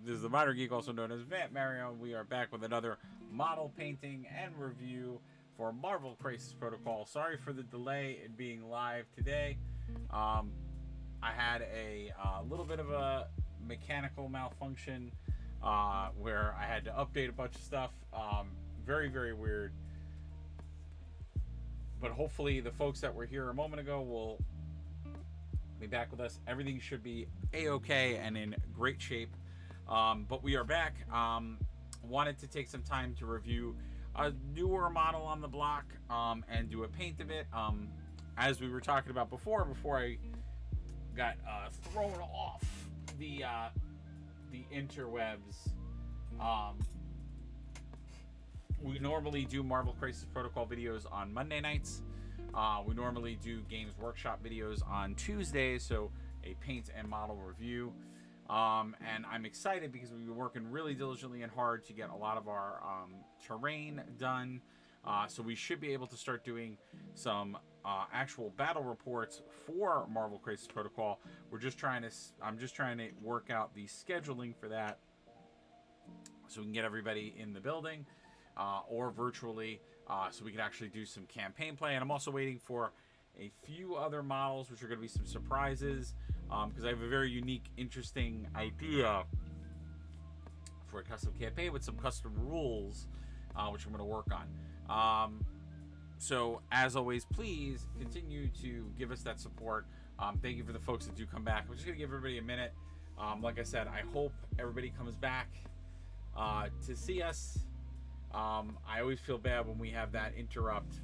This is the Minor Geek, also known as Vamp Mario. We are back with another model painting and review for Marvel Crisis Protocol. Sorry for the delay in being live today. I had a little bit of a mechanical malfunction where I had to update a bunch of stuff. Very, very weird. But hopefully the folks that were here a moment ago will be back with us. Everything should be a-okay and in great shape. But we are back. Wanted to take some time to review a newer model on the block and do a paint of it. As we were talking about before I got thrown off the interwebs. We normally do Marvel Crisis Protocol videos on Monday nights. We normally do Games Workshop videos on Tuesdays, so a paint and model review. And I'm excited because we've been working really diligently and hard to get a lot of our terrain done. So we should be able to start doing some actual battle reports for Marvel Crisis Protocol. I'm just trying to work out the scheduling for that so we can get everybody in the building or virtually so we can actually do some campaign play. And I'm also waiting for a few other models, which are going to be some surprises, because I have a very unique, interesting idea for a custom campaign with some custom rules, which I'm going to work on. So, as always, please continue to give us that support. Thank you for the folks that do come back. I'm just going to give everybody a minute. Like I said, I hope everybody comes back to see us. I always feel bad when we have that interrupt.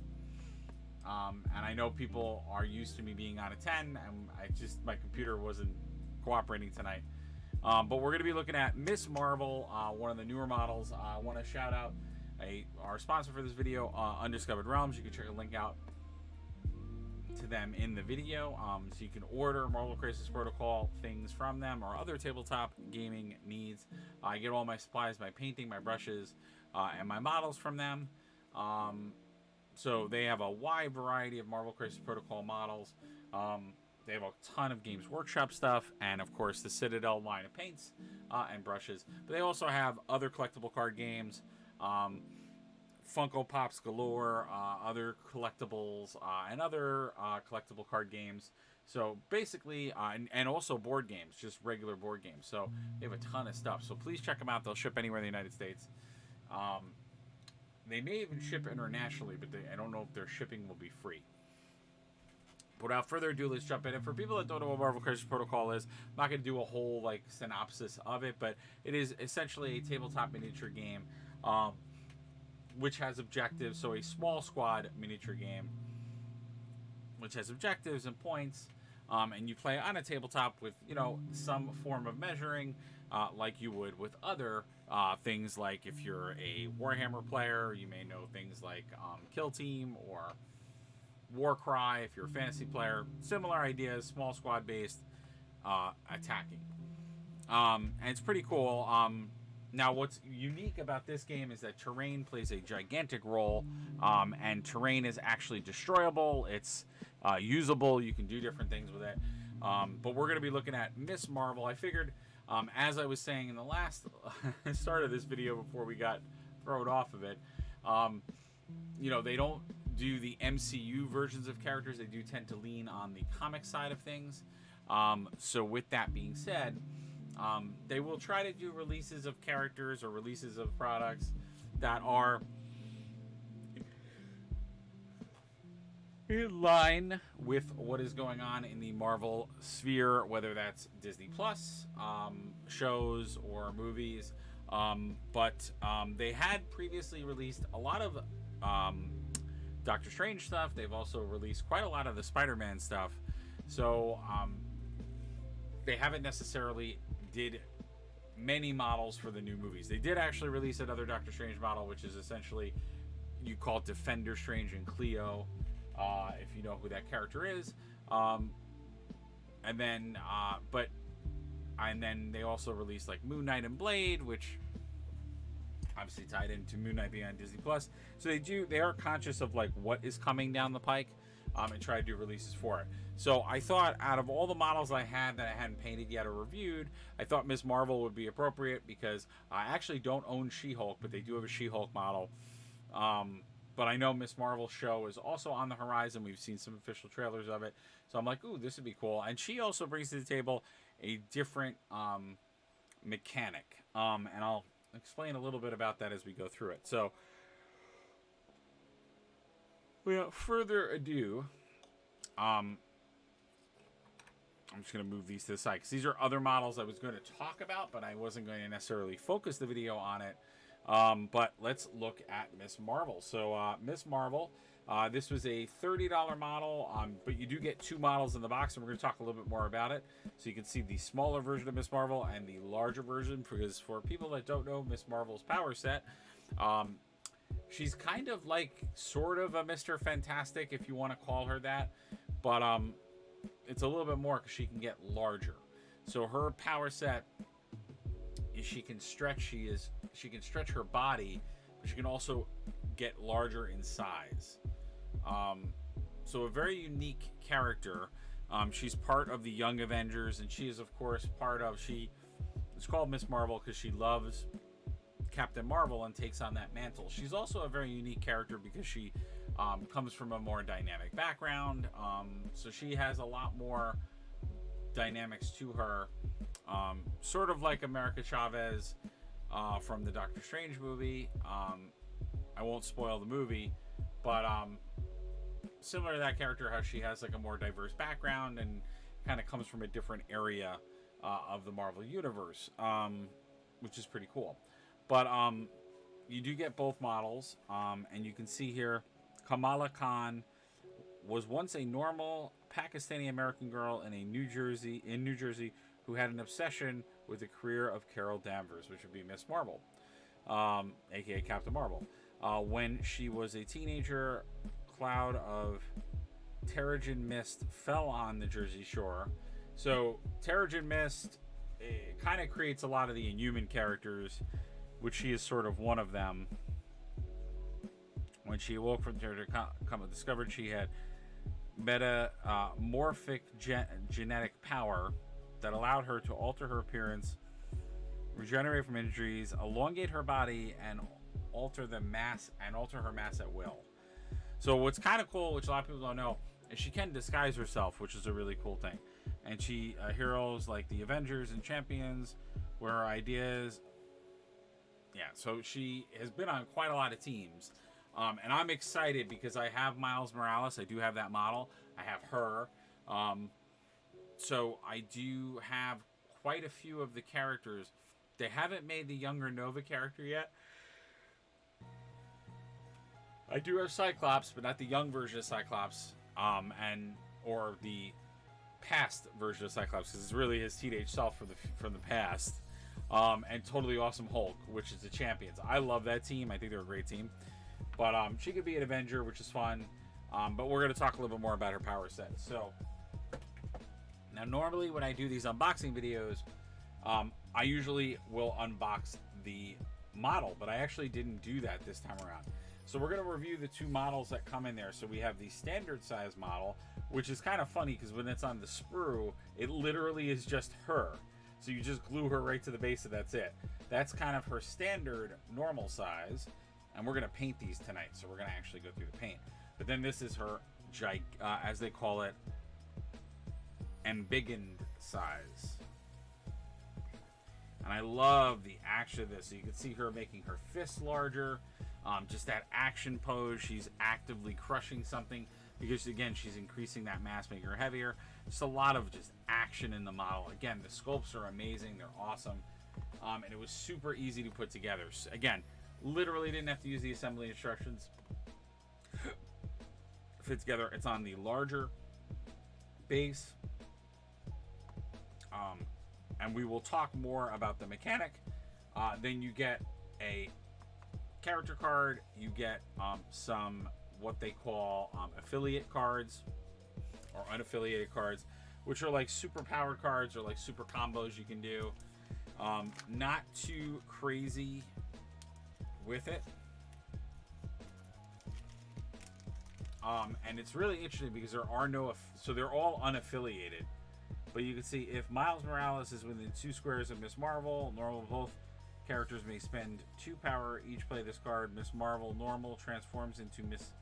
And I know people are used to me being on a 10, and my computer wasn't cooperating tonight. But we're going to be looking at Miss Marvel, one of the newer models. I want to shout out our sponsor for this video, Undiscovered Realms. You can check a link out to them in the video. So you can order Marvel Crisis Protocol things from them or other tabletop gaming needs. I get all my supplies, my painting, my brushes, and my models from them. So they have a wide variety of Marvel Crisis Protocol models. They have a ton of Games Workshop stuff, and of course the Citadel line of paints and brushes. But they also have other collectible card games, Funko Pops galore, other collectibles, and other collectible card games. So basically, and also board games, just regular board games. So they have a ton of stuff. So please check them out. They'll ship anywhere in the United States. They may even ship internationally, but I don't know if their shipping will be free. But without further ado, let's jump in. And for people that don't know what Marvel Crisis Protocol is, I'm not going to do a whole synopsis of it, but it is essentially a tabletop miniature game, which has objectives. So a small squad miniature game, which has objectives and points, and you play on a tabletop with some form of measuring, like you would with other things. Like if you're a Warhammer player, you may know things like Kill Team or Warcry. If you're a fantasy player, similar ideas, small squad based attacking, and it's pretty cool. Now, what's unique about this game is that terrain plays a gigantic role, and terrain is actually destroyable. It's usable. You can do different things with it. But we're going to be looking at Miss Marvel. I figured, as I was saying in the last start of this video before we got thrown off of it, they don't do the MCU versions of characters. They do tend to lean on the comic side of things. So with that being said, they will try to do releases of characters or releases of products that are in line with what is going on in the Marvel sphere, whether that's Disney Plus shows or movies. But they had previously released a lot of Doctor Strange stuff. They've also released quite a lot of the Spider-Man stuff. So they haven't necessarily did many models for the new movies. They did actually release another Doctor Strange model, which is essentially, you call it Defender Strange and Cleo, if you know who that character is. And then they also released Moon Knight and Blade, which obviously tied into Moon Knight being on Disney Plus. So they are conscious of what is coming down the pike. and try to do releases for it. So I thought out of all the models I had that I hadn't painted yet or reviewed, I thought Ms. Marvel would be appropriate because I actually don't own She-Hulk, but they do have a She-Hulk model. But I know Ms. Marvel's show is also on the horizon. We've seen some official trailers of it. So I'm like, ooh, this would be cool. And she also brings to the table a different mechanic. And I'll explain a little bit about that as we go through it. So without further ado, I'm just going to move these to the side because these are other models I was going to talk about, but I wasn't going to necessarily focus the video on it. But let's look at Ms. Marvel. So Ms. Marvel, this was a $30 model, but you do get 2 models in the box, and we're going to talk a little bit more about it. So you can see the smaller version of Ms. Marvel and the larger version, because for people that don't know Ms. Marvel's power set, she's kind of like sort of a Mr. Fantastic, if you want to call her that, but it's a little bit more because she can get larger. So her power set is she can stretch her body, but she can also get larger in size. So a very unique character. She's part of the Young Avengers, and she is of course it's called Ms. Marvel because she loves Captain Marvel and takes on that mantle. She's also a very unique character because she comes from a more dynamic background, so she has a lot more dynamics to her, sort of like America Chavez from the Doctor Strange movie. I won't spoil the movie, but similar to that character, how she has like a more diverse background and kind of comes from a different area of the Marvel universe, which is pretty cool. But you do get both models, and you can see here Kamala Khan was once a normal Pakistani American girl in New Jersey who had an obsession with the career of Carol Danvers, which would be Ms. Marvel, aka Captain Marvel. When she was a teenager, a cloud of Terrigen mist fell on the Jersey Shore. So Terrigen mist kind of creates a lot of the Inhuman characters, which she is sort of one of them. When she awoke from Terrigen, discovered she had metamorphic genetic power that allowed her to alter her appearance, regenerate from injuries, elongate her body, and alter her mass at will. So what's kind of cool, which a lot of people don't know, is she can disguise herself, which is a really cool thing. And she heroes like the Avengers and Champions, where her ideas. Yeah, so she has been on quite a lot of teams. And I'm excited because I have Miles Morales. I do have that model. I have her. So I do have quite a few of the characters. They haven't made the younger Nova character yet. I do have Cyclops, but not the young version of Cyclops, or the past version of Cyclops, because it's really his teenage self from the past. And Totally Awesome Hulk, which is the Champions. I love that team. I think they're a great team. But she could be an Avenger, which is fun. But we're going to talk a little bit more about her power set. So now, normally when I do these unboxing videos, I usually will unbox the model, but I actually didn't do that this time around. So we're going to review the 2 models that come in there. So we have the standard size model, which is kind of funny because when it's on the sprue, it literally is just her. So you just glue her right to the base and that's it. That's kind of her standard normal size. And we're going to paint these tonight. So we're going to actually go through the paint. But then this is her, as they call it, embiggened size. And I love the action of this. So you can see her making her fists larger. Just that action pose. She's actively crushing something. Because, again, she's increasing that mass, making her heavier. Just a lot of just action in the model. Again, the sculpts are amazing. They're awesome. And it was super easy to put together. So, again, literally didn't have to use the assembly instructions. Fit together. It's on the larger base. And we will talk more about the mechanic. Then you get a character card. You get some what they call affiliate cards or unaffiliated cards, which are like super powered cards or like super combos you can do. Not too crazy with it. And it's really interesting because there are no, so they're all unaffiliated. But you can see if Miles Morales is within 2 squares of Miss Marvel, normal, both characters may spend 2 power, each play this card. Miss Marvel normal transforms into Miss.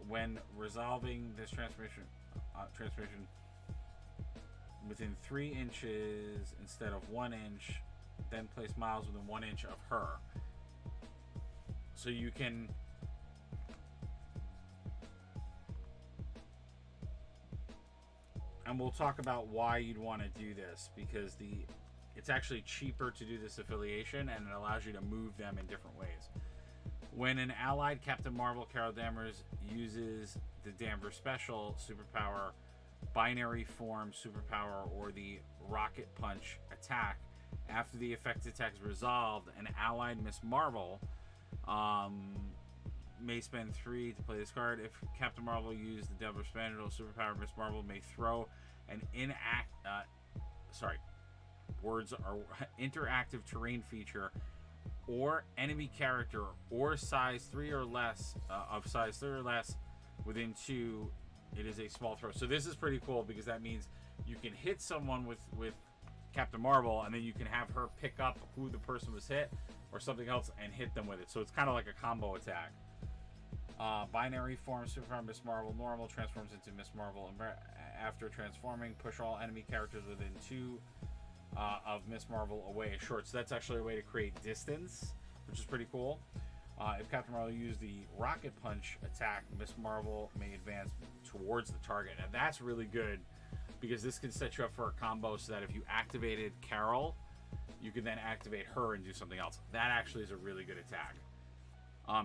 When resolving this transformation within 3 inches instead of 1 inch, then place Miles within 1 inch of her. So you can. And we'll talk about why you'd want to do this, because it's actually cheaper to do this affiliation, and it allows you to move them in different ways. When an allied Captain Marvel, Carol Danvers, uses the Danvers Special superpower, binary form superpower, or the Rocket Punch attack, after the effect attack is resolved, an allied Miss Marvel may spend 3 to play this card. If Captain Marvel used the Danvers Special superpower, Miss Marvel may throw an interactive terrain feature or enemy character or size 3 or less within 2. It is a small throw. So this is pretty cool because that means you can hit someone with Captain Marvel, and then you can have her pick up who the person was hit or something else and hit them with it. So it's kind of like a combo attack. Binary form superpower Miss Marvel normal transforms into Miss Marvel. After transforming, push all enemy characters within 2 of Miss Marvel away short. So that's actually a way to create distance, which is pretty cool. If Captain Marvel used the Rocket Punch attack, Miss Marvel may advance towards the target. And that's really good because this can set you up for a combo so that if you activated Carol, you can then activate her and do something else. That actually is a really good attack.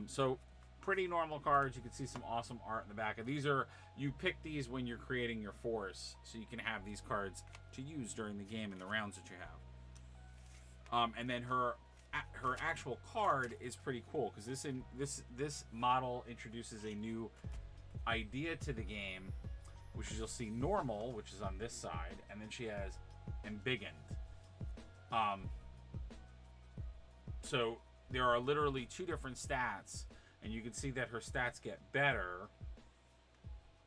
So pretty normal cards. You can see some awesome art in the back. And you pick these when you're creating your force, so you can have these cards to use during the game and the rounds that you have. And then her actual card is pretty cool because this model introduces a new idea to the game, which is you'll see normal, which is on this side, and then she has embiggened. So there are literally 2 different stats, and you can see that her stats get better.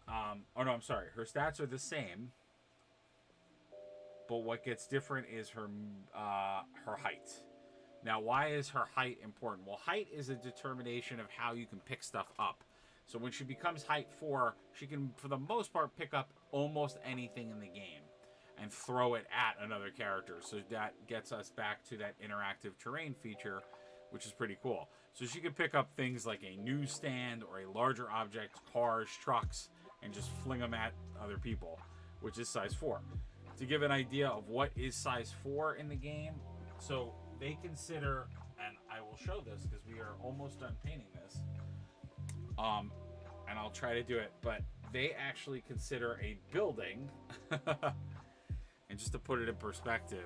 Her stats are the same, but what gets different is her height. Now, why is her height important? Well, height is a determination of how you can pick stuff up. So when she becomes height 4, she can, for the most part, pick up almost anything in the game and throw it at another character. So that gets us back to that interactive terrain feature, which is pretty cool. So she can pick up things like a newsstand or a larger object, cars, trucks, and just fling them at other people, which is size 4. To give an idea of what is size 4 in the game, so they consider, and I will show this because we are almost done painting this, and I'll try to do it, but they actually consider a building, and just to put it in perspective,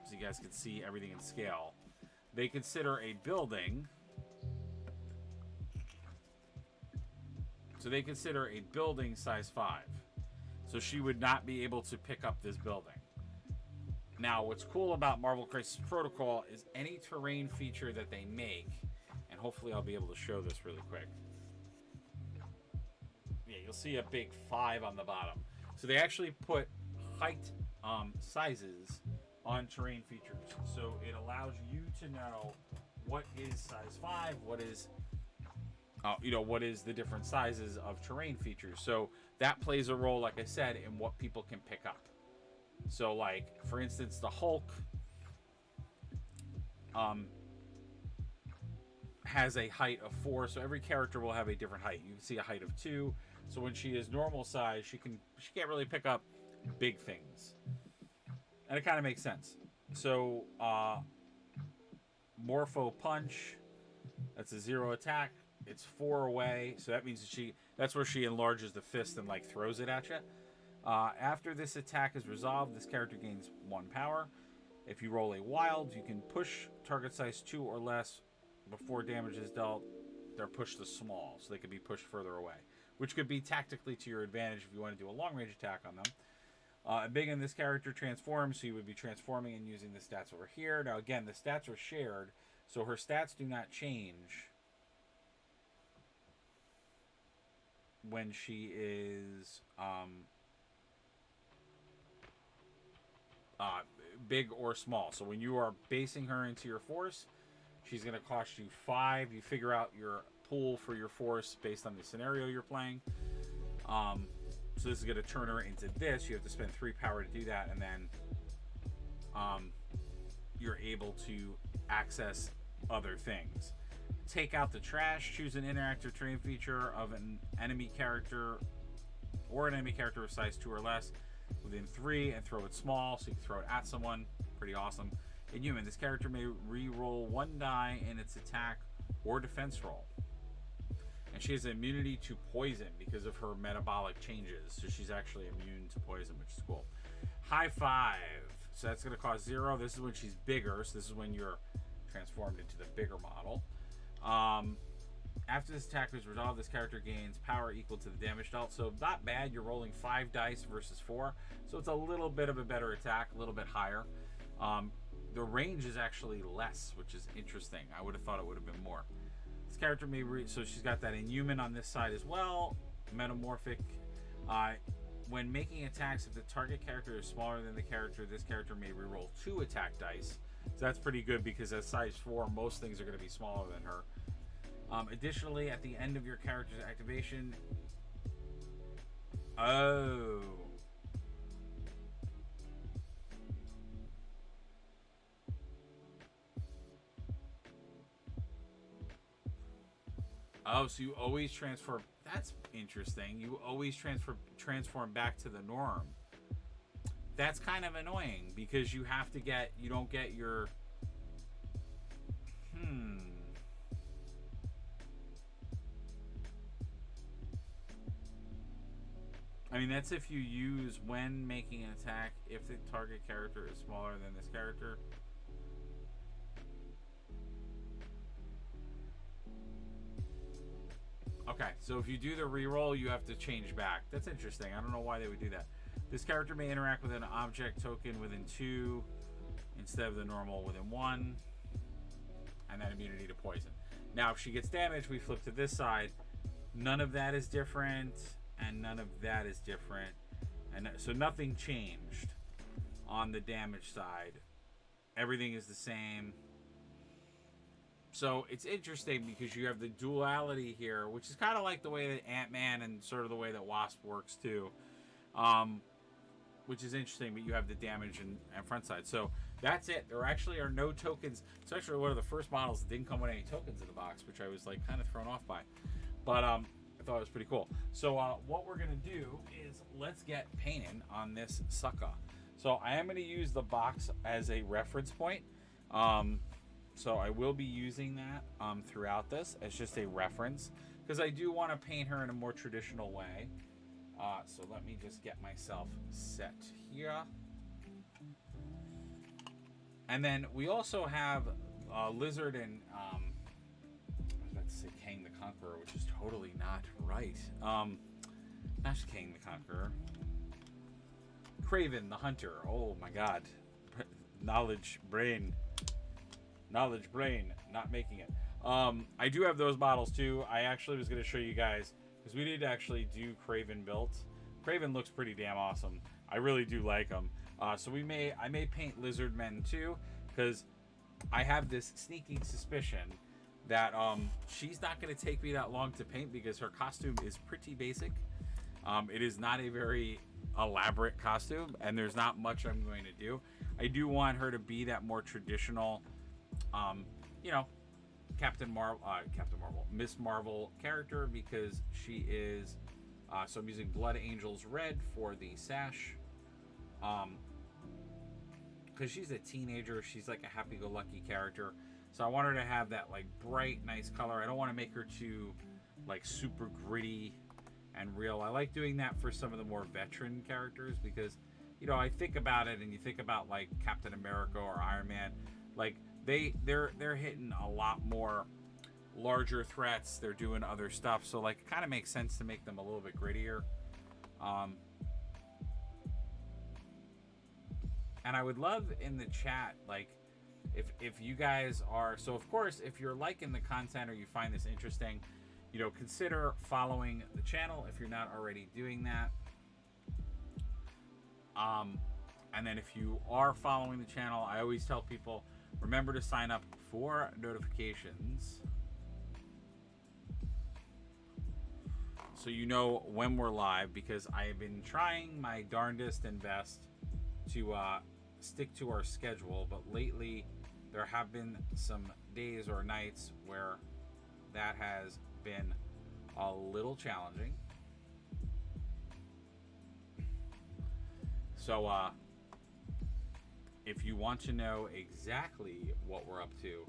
so you guys can see everything in scale, they consider a building, size 5. So she would not be able to pick up this building. Now, what's cool about Marvel Crisis Protocol is any terrain feature that they make, and hopefully I'll be able to show this really quick. Yeah, you'll see a big 5 on the bottom. So they actually put height sizes on terrain features. So it allows you to know what is size 5, what is the different sizes of terrain features. So that plays a role, like I said, in what people can pick up. So, like, for instance, the Hulk has a height of 4, so every character will have a different height. You can see a height of 2. So when she is normal size, she can't really pick up big things. And it kind of makes sense. So, Morpho Punch, that's a 0 attack. It's 4 away, so that means that's where she enlarges the fist and like throws it at you. After this attack is resolved, this character gains 1 power. If you roll a wild, you can push target size 2 or less before damage is dealt. They're pushed to small, so they can be pushed further away, which could be tactically to your advantage if you want to do a long range attack on them. Big in this character transforms, so you would be transforming and using the stats over here. Now again, the stats are shared, so her stats do not change when she is uh, big or small. So when you are basing her into your force, she's going to cost you 5. You figure out your pool for your force based on the scenario you're playing. So this is going to turn her into this. You have to spend 3 power to do that, and then you're able to access other things. Take out the trash. Choose an interactive terrain feature of an enemy character or an enemy character of size 2 or less within 3 and throw it small, so you can throw it at someone. Pretty awesome. In human, this character may re-roll 1 die in its attack or defense roll. And she has immunity to poison because of her metabolic changes. So she's actually immune to poison, which is cool. High 5. So that's going to cost 0. This is when she's bigger. So this is when you're transformed into the bigger model. After this attack is resolved, this character gains power equal to the damage dealt. So not bad. You're rolling 5 dice versus 4. So it's a little bit of a better attack, a little bit higher. The range is actually less, which is interesting. I would have thought it would have been more. This character may so she's got that inhuman on this side as well. Metamorphic. When making attacks, if the target character is smaller than the character, this character may reroll 2 attack dice. So that's pretty good because at size 4, most things are going to be smaller than her. Additionally, at the end of your character's activation... Oh... Oh, so you always transfer. That's interesting. You always transform back to the norm. That's kind of annoying because you have to get. You don't get your. I mean, that's if you use when making an attack if the target character is smaller than this character. Okay, so if you do the reroll, you have to change back. That's interesting. I don't know why they would do that. This character may interact with an object token within 2 instead of the normal within 1. And then immunity to poison. Now, if she gets damaged, we flip to this side. None of that is different, and none of that is different. And so nothing changed on the damage side. Everything is the same. So it's interesting because you have the duality here, which is kind of like the way that Ant-Man and sort of the way that Wasp works too, which is interesting. But you have the damage and front side. So that's it. There actually are no tokens. It's actually one of the first models that didn't come with any tokens in the box, which I was like kind of thrown off by. But I thought it was pretty cool. So what we're gonna do is let's get painting on this sucker. So I am gonna use the box as a reference point. So I will be using that throughout this as just a reference because I do want to paint her in a more traditional way. So let me just get myself set here. And then we also have Lizard and I was about to say Kang the Conqueror, which is totally not right. Not Kang the Conqueror. Kraven the Hunter. Oh my God. Knowledge brain, not making it. I do have those models too. I actually was going to show you guys because we did actually do Kraven built. Kraven looks pretty damn awesome. I really do like him. So I may paint Lizard Men too because I have this sneaking suspicion that she's not going to take me that long to paint because her costume is pretty basic. It is not a very elaborate costume and there's not much I'm going to do. I do want her to be that more traditional you know, Miss Marvel character because she is, so I'm using Blood Angels Red for the sash, because she's a teenager, she's like a happy-go-lucky character, so I want her to have that like bright, nice color. I don't want to make her too like super gritty and real. I like doing that for some of the more veteran characters because, you know, I think about it and you think about like Captain America or Iron Man, like they're hitting a lot more larger threats. They're doing other stuff, so like it kind of makes sense to make them a little bit grittier. And I would love in the chat, like if you guys are, so of course if you're liking the content or you find this interesting, consider following the channel if you're not already doing that. And then if you are following the channel, I always tell people, remember to sign up for notifications so you know when we're live, because I have been trying my darndest and best to stick to our schedule, but lately there have been some days or nights where that has been a little challenging. So if you want to know exactly what we're up to,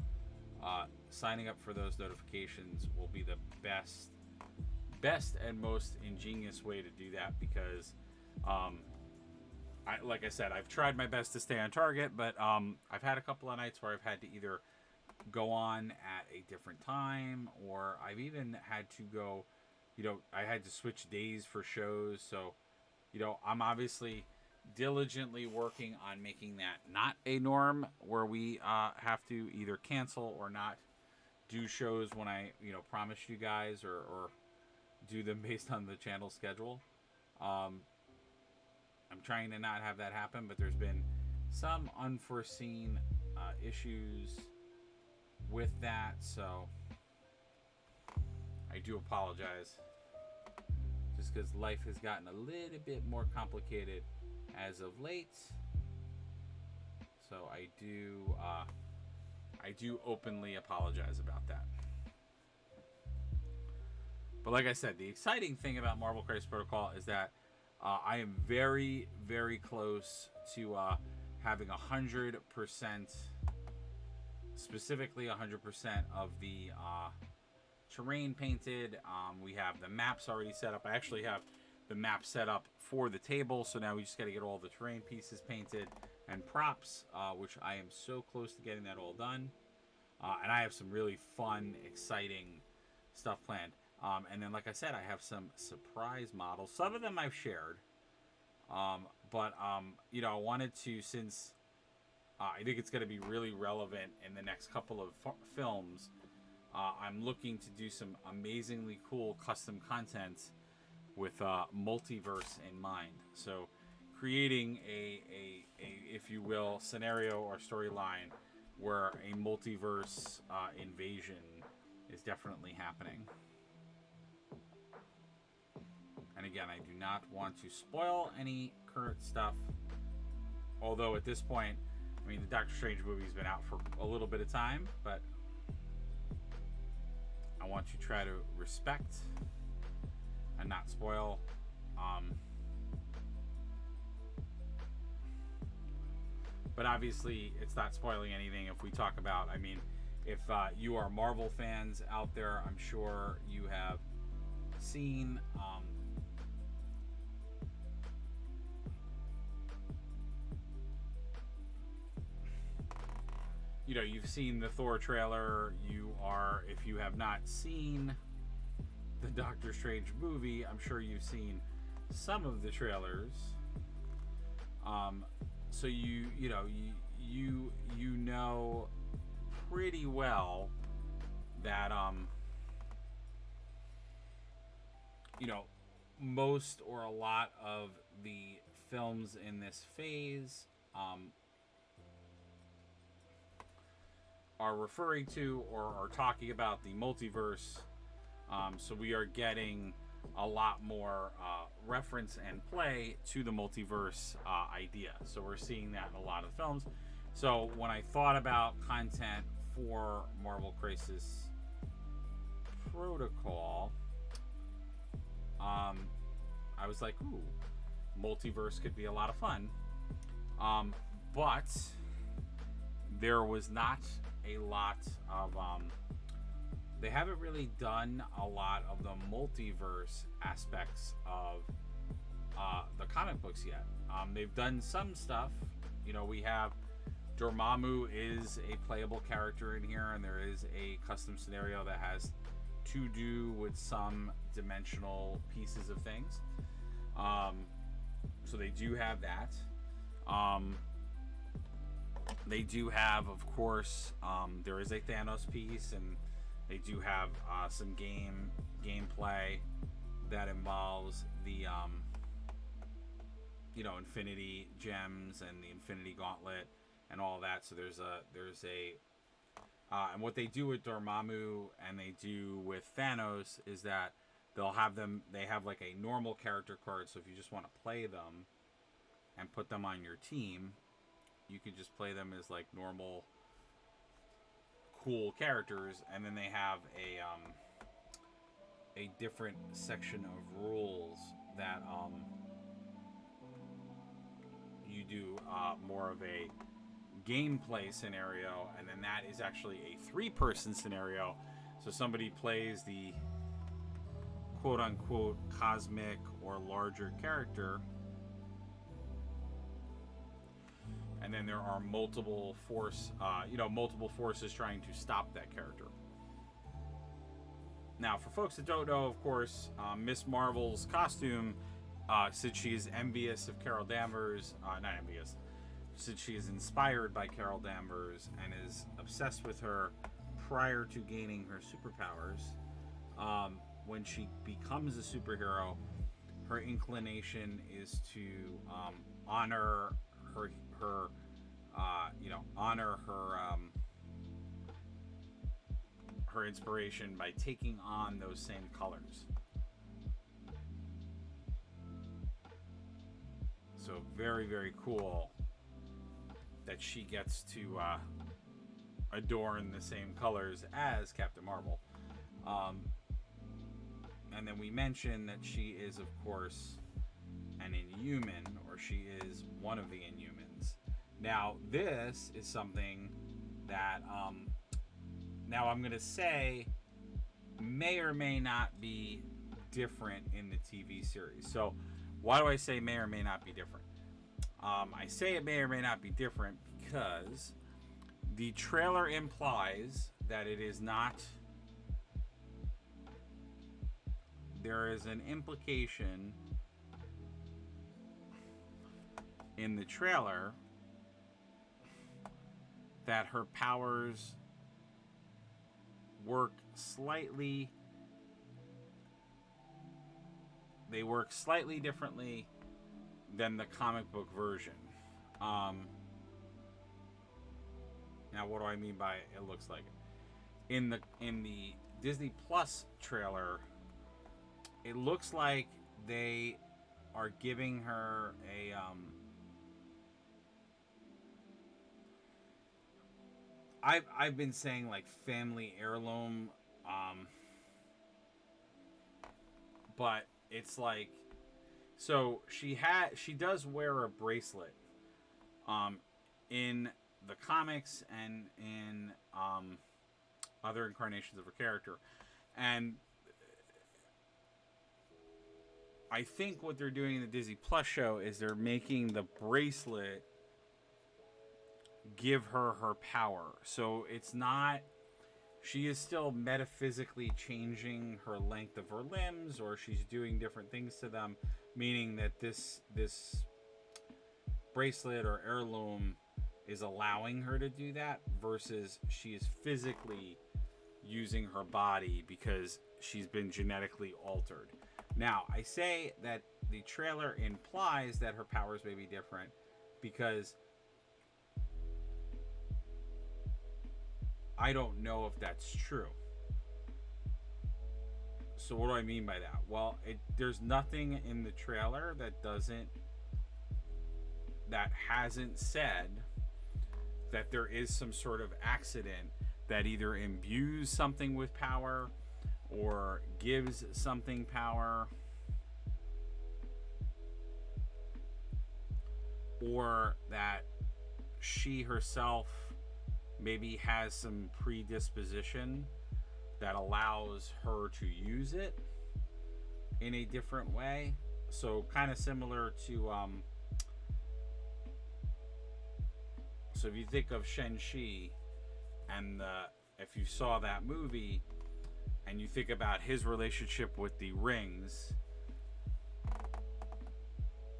signing up for those notifications will be the best and most ingenious way to do that, because like I said, I've tried my best to stay on target, but I've had a couple of nights where I've had to either go on at a different time, or I've even had to go, I had to switch days for shows. So, I'm obviously diligently working on making that not a norm where we have to either cancel or not do shows when I, promised you guys, or do them based on the channel schedule. I'm trying to not have that happen, but there's been some unforeseen issues with that, so I do apologize, just because life has gotten a little bit more complicated as of late. So I do openly apologize about that. But like I said, the exciting thing about Marvel Crisis Protocol is that I am very, very close to having 100%, specifically 100% of the terrain painted. We have the maps already set up. I actually have the map set up for the table, so now we just got to get all the terrain pieces painted and props, which I am so close to getting that all done. And I have some really fun, exciting stuff planned. And then, like I said, I have some surprise models. Some of them I've shared. But I wanted to, since I think it's going to be really relevant in the next couple of films, I'm looking to do some amazingly cool custom content with multiverse in mind. So creating a if you will, scenario or storyline where a multiverse invasion is definitely happening. And again, I do not want to spoil any current stuff. Although at this point, I mean, the Doctor Strange movie's been out for a little bit of time, but I want to try to respect and not spoil. But obviously, it's not spoiling anything if we talk about, I mean, if you are Marvel fans out there, I'm sure you have seen you've seen the Thor trailer. If you have not seen the Doctor Strange movie, I'm sure you've seen some of the trailers. So you know pretty well that most or a lot of the films in this phase are referring to or are talking about the multiverse. So we are getting a lot more reference and play to the multiverse idea. So we're seeing that in a lot of films. So when I thought about content for Marvel Crisis Protocol, I was like, ooh, multiverse could be a lot of fun. But there was not a lot of they haven't really done a lot of the multiverse aspects of the comic books yet. They've done some stuff. We have Dormammu is a playable character in here, and there is a custom scenario that has to do with some dimensional pieces of things. So they do have that. They do have, of course, there is a Thanos piece, and They do have some gameplay that involves the Infinity Gems and the Infinity Gauntlet and all that. So there's a and what they do with Dormammu and they do with Thanos is that they have like a normal character card. So if you just want to play them and put them on your team, you can just play them as like normal cool characters, and then they have a different section of rules that you do more of a gameplay scenario, and then that is actually a 3-person scenario. So somebody plays the quote-unquote cosmic or larger character, and then there are multiple forces trying to stop that character. Now, for folks that don't know, of course, Miss Marvel's costume, since she is envious of Carol Danvers, not envious, since she is inspired by Carol Danvers and is obsessed with her prior to gaining her superpowers, when she becomes a superhero, her inclination is to honor her inspiration by taking on those same colors. So very, very cool that she gets to adorn the same colors as Captain Marvel. And then we mentioned that she is, of course, an Inhuman, or she is one of the Inhumans. Now, this is something that, now I'm going to say, may or may not be different in the TV series. So, why do I say may or may not be different? I say it may or may not be different because the trailer implies that it is not. There is an implication in the trailer that her powers work slightly differently than the comic book version. Now, what do I mean by it looks like it? In the Disney Plus trailer, it looks like they are giving her a I've been saying like family heirloom, but it's like, so she does wear a bracelet in the comics and in other incarnations of her character, and I think what they're doing in the Disney Plus show is they're making the bracelet give her power. So it's not, she is still metaphysically changing her length of her limbs, or she's doing different things to them, meaning that this bracelet or heirloom is allowing her to do that, versus she is physically using her body because she's been genetically altered. Now, I say that the trailer implies that her powers may be different because I don't know if that's true. So what do I mean by that? Well, there's nothing in the trailer that hasn't said that there is some sort of accident that either imbues something with power or gives something power, or that she herself maybe has some predisposition that allows her to use it in a different way. So kind of similar to so if you think of Shang-Chi and if you saw that movie and you think about his relationship with the rings,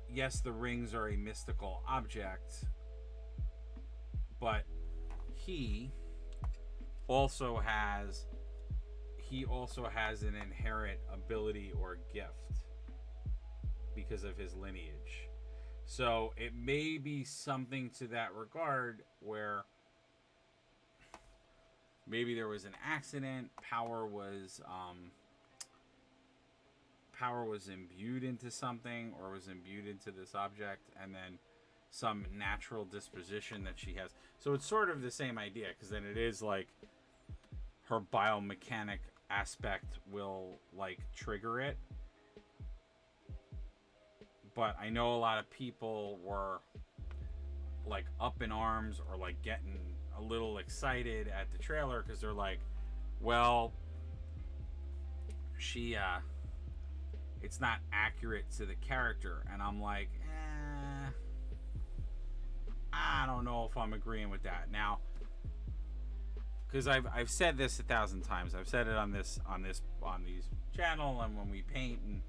yes, the rings are a mystical object, but he also has he also has an inherent ability or gift because of his lineage. So it may be something to that regard where maybe there was an accident, power was imbued into something or was imbued into this object, and then some natural disposition that she has. So it's sort of the same idea, because then it is like her biomechanic aspect will like trigger it. But I know a lot of people were like up in arms or like getting a little excited at the trailer because they're like, well, she it's not accurate to the character. And I'm like, I don't know if I'm agreeing with that. Now, because I've said this 1,000 times. I've said it on these channel, and when we paint and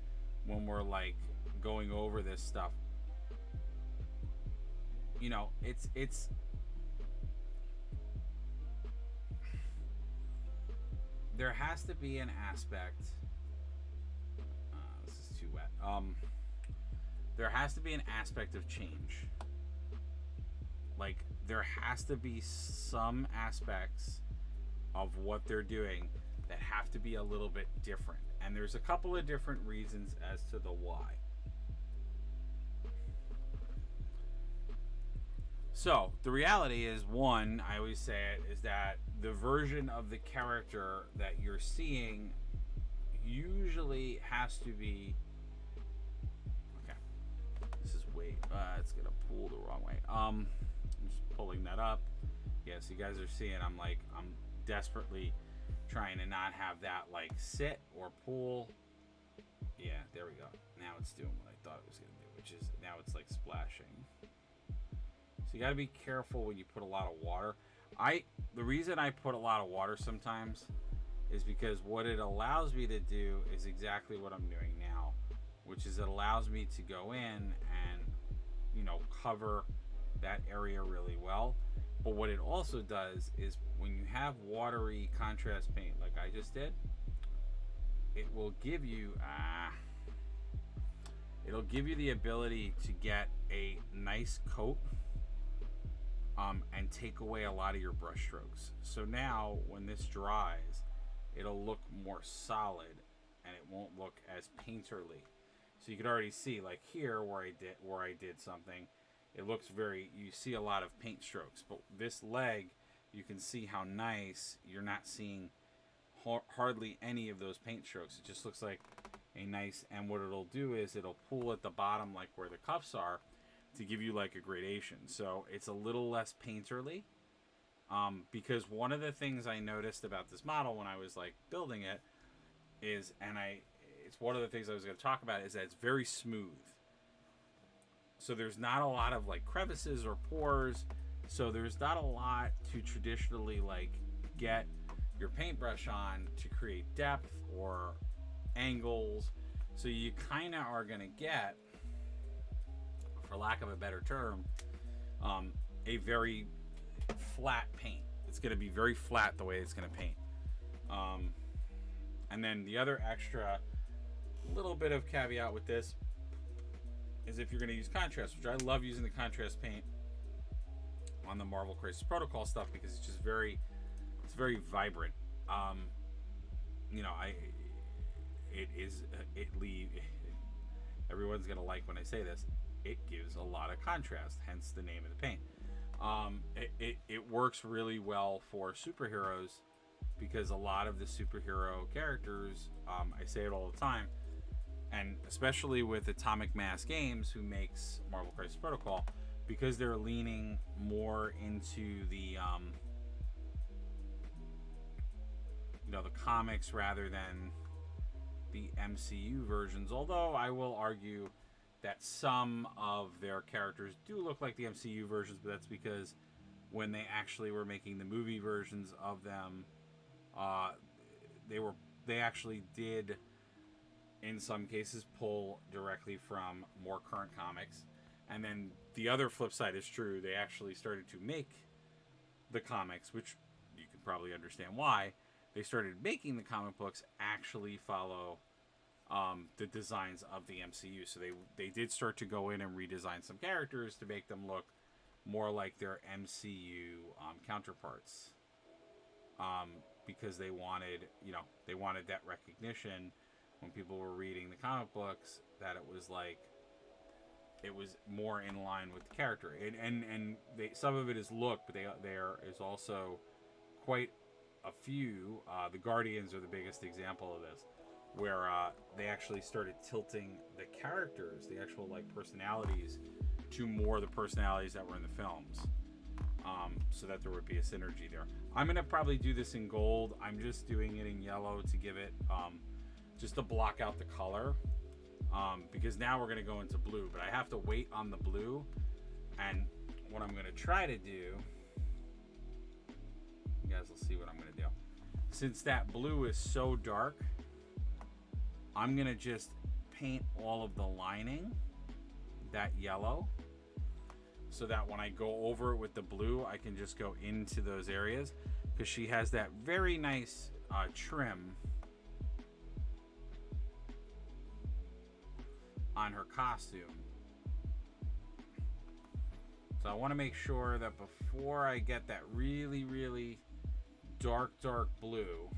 when we're like going over this stuff, you know, it's there has to be an aspect. This is too wet. There has to be an aspect of change. Like, there has to be some aspects of what they're doing that have to be a little bit different. And there's a couple of different reasons as to the why. So, the reality is, one, I always say it, is that the version of the character that you're seeing usually has to be... Okay. This is way... it's going to pull the wrong way. I'm just pulling that up. Yes, you guys are seeing I'm desperately trying to not have that, like, sit or pull. Yeah, there we go. Now it's doing what I thought it was going to do, which is now it's, like, splashing. So you got to be careful when you put a lot of water. The reason I put a lot of water sometimes is because what it allows me to do is exactly what I'm doing now, which is it allows me to go in and, you know, cover that area really well. But what it also does is when you have watery contrast paint like I just did, it will give you it'll give you the ability to get a nice coat and take away a lot of your brush strokes. So now when this dries, it'll look more solid and it won't look as painterly. So you can already see, like here where I did something, it looks you see a lot of paint strokes. But this leg, you can see how nice, you're not seeing hardly any of those paint strokes. It just looks like a nice, and what it'll do is it'll pull at the bottom, like where the cuffs are, to give you like a gradation. So it's a little less painterly. Because one of the things I noticed about this model when I was like building it is, it's one of the things I was going to talk about, is that it's very smooth. So there's not a lot of like crevices or pores. So there's not a lot to traditionally like get your paintbrush on to create depth or angles. So you kind of are going to get, for lack of a better term, a very flat paint. It's going to be very flat the way it's going to paint. And then the other extra little bit of caveat with this is if you're going to use contrast, which I love using the contrast paint on the Marvel Crisis Protocol stuff because it's just very vibrant. You know, everyone's going to like when I say this. It gives a lot of contrast, hence the name of the paint. It works really well for superheroes because a lot of the superhero characters, I say it all the time, and especially with Atomic Mass Games, who makes Marvel Crisis Protocol, because they're leaning more into the the comics rather than the MCU versions. Although I will argue that some of their characters do look like the MCU versions, but that's because when they actually were making the movie versions of them, they actually did, in some cases, pull directly from more current comics. And then the other flip side is true. They actually started to make the comics, which you can probably understand why. they started making the comic books actually follow the designs of the MCU. So they did start to go in and redesign some characters to make them look more like their MCU counterparts, because they wanted, they wanted that recognition when people were reading the comic books, that it was like, it was more in line with the character. And some of it is look, but there is also quite a few. The Guardians are the biggest example of this, where they actually started tilting the characters, the actual like personalities, to more the personalities that were in the films, so that there would be a synergy there. I'm gonna probably do this in gold. I'm just doing it in yellow to give it, just to block out the color, because now we're gonna go into blue, but I have to wait on the blue. And what I'm gonna try to do, you guys will see what I'm gonna do. Since that blue is so dark, I'm gonna just paint all of the lining that yellow, so that when I go over it with the blue, I can just go into those areas, because she has that very nice trim on her costume. So I want to make sure that before I get that really, really dark blue,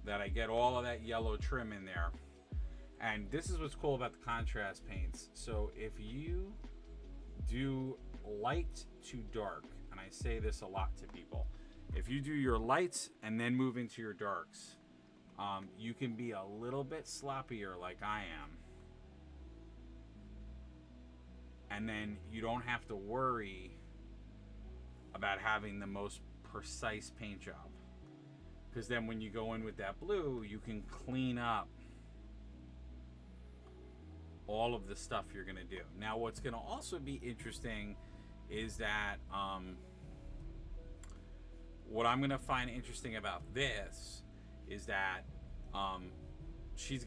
that I get all of that yellow trim in there. And this is what's cool about the contrast paints. So if you do light to dark, and I say this a lot to people, if you do your lights and then move into your darks, you can be a little bit sloppier like I am. And then you don't have to worry about having the most precise paint job. Because then when you go in with that blue, you can clean up all of the stuff you're going to do. Now, what's going to also be interesting is that what I'm going to find interesting about this is that she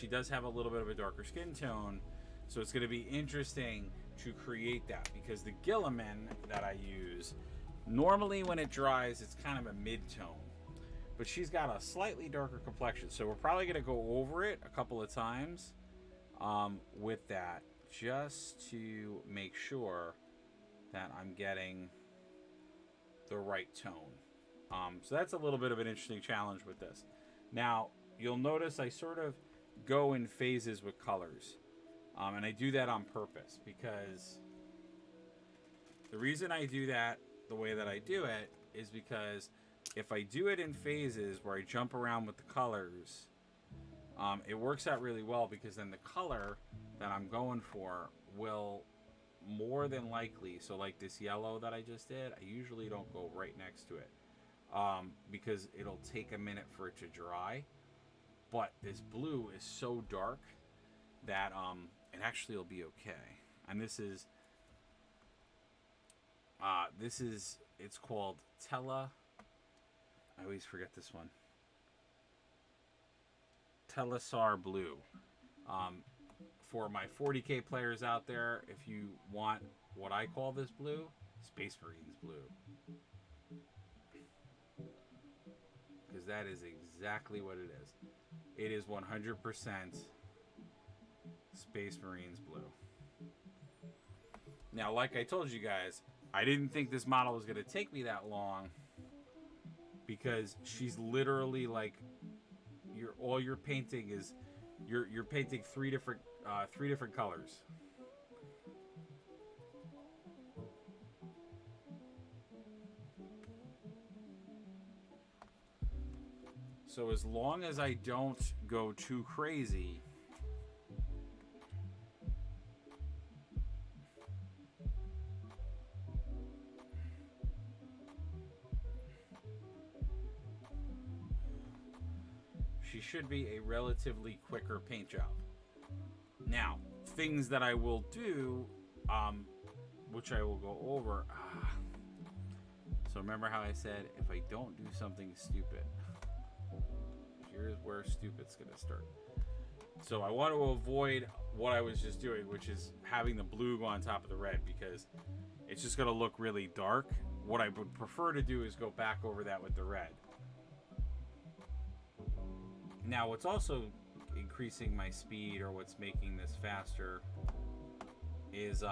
does have a little bit of a darker skin tone, so it's going to be interesting to create that, because the Guilliman that I use, normally when it dries, it's kind of a mid-tone, but she's got a slightly darker complexion, so we're probably going to go over it a couple of times with that, just to make sure that I'm getting the right tone. So that's a little bit of an interesting challenge with this. Now, you'll notice I sort of go in phases with colors, and I do that on purpose, because the reason I do that the way that I do it is because if I do it in phases where I jump around with the colors, it works out really well, because then the color that I'm going for will more than likely, so like this yellow that I just did, I usually don't go right next to it, because it'll take a minute for it to dry. But this blue is so dark that it actually will be okay. And this is it's called Tela. I always forget this one. Telesar Blue. For my 40K players out there, if you want what I call this blue, Space Marines blue. Because that is exactly what it is. It is 100% Space Marines blue. Now, like I told you guys, I didn't think this model was going to take me that long, because she's literally like, all you're painting is you're painting three different colors. So as long as I don't go too crazy, she should be a relatively quicker paint job. Now, things that I will do, which I will go over. So remember how I said, if I don't do something stupid, here's where stupid's gonna start. So I want to avoid what I was just doing, which is having the blue go on top of the red, because it's just going to look really dark. What I would prefer to do is go back over that with the red. Now, what's also increasing my speed, or what's making this faster, is